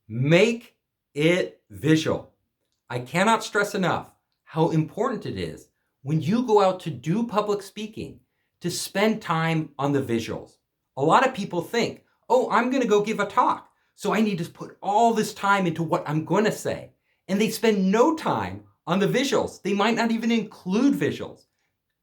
Make it visual. I cannot stress enough how important it is when you go out to do public speaking to spend time on the visuals. A lot of people think, oh, I'm going to go give a talk, so I need to put all this time into what I'm going to say. And they spend no time on the visuals. They might not even include visuals.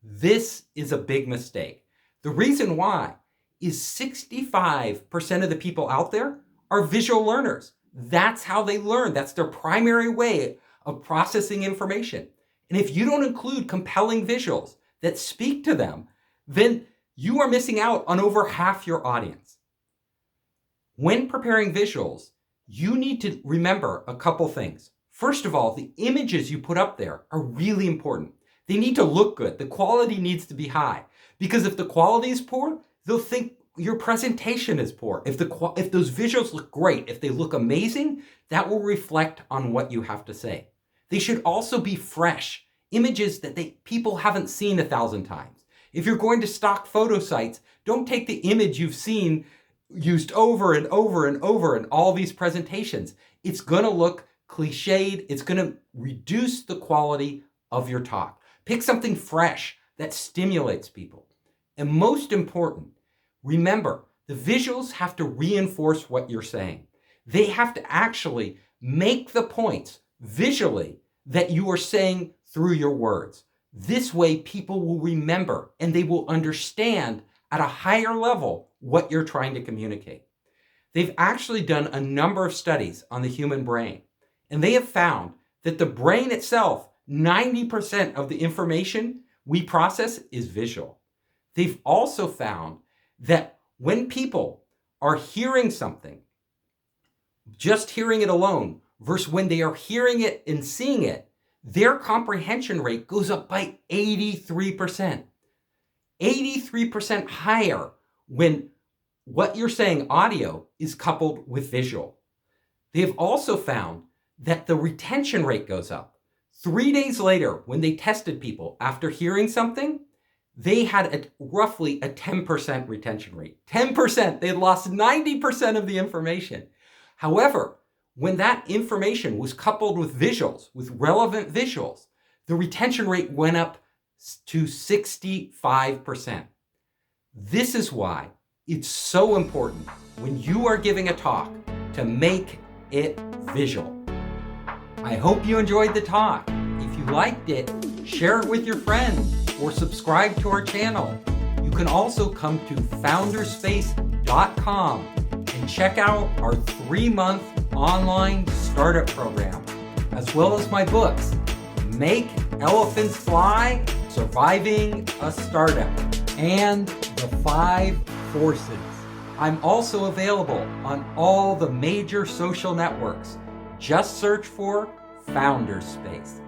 This is a big mistake. The reason why is 65% of the people out there are visual learners. That's how they learn. That's their primary way of processing information. And if you don't include compelling visuals that speak to them, then you are missing out on over half your audience. When preparing visuals, you need to remember a couple things. First of all, the images you put up there are really important. They need to look good. The quality needs to be high. Because if the quality is poor, they'll think your presentation is poor. If those visuals look great, if they look amazing, that will reflect on what you have to say. They should also be fresh, images that people haven't seen 1,000 times. If you're going to stock photo sites, don't take the image you've seen used over and over and over in all these presentations. It's going to look cliched. It's going to reduce the quality of your talk. Pick something fresh that stimulates people. And most important, remember, the visuals have to reinforce what you're saying. They have to actually make the points visually that you are saying through your words. This way, people will remember and they will understand at a higher level what you're trying to communicate. They've actually done a number of studies on the human brain, and they have found that the brain itself, 90% of the information we process is visual. They've also found that when people are hearing something, just hearing it alone, versus when they are hearing it and seeing it, their comprehension rate goes up by 83%. 83% higher when what you're saying audio is coupled with visual. They've also found that the retention rate goes up. 3 days later, when they tested people after hearing something, they had roughly a 10% retention rate. 10%! They had lost 90% of the information. However, when that information was coupled with visuals, with relevant visuals, the retention rate went up to 65%. This is why it's so important when you are giving a talk to make it visual. I hope you enjoyed the talk. If you liked it, share it with your friends or subscribe to our channel. You can also come to founderspace.com and check out our 3-month online startup program, as well as my books, Make Elephants Fly, Surviving a Startup, and The 5 Forces. I'm also available on all the major social networks. Just search for Founders Space.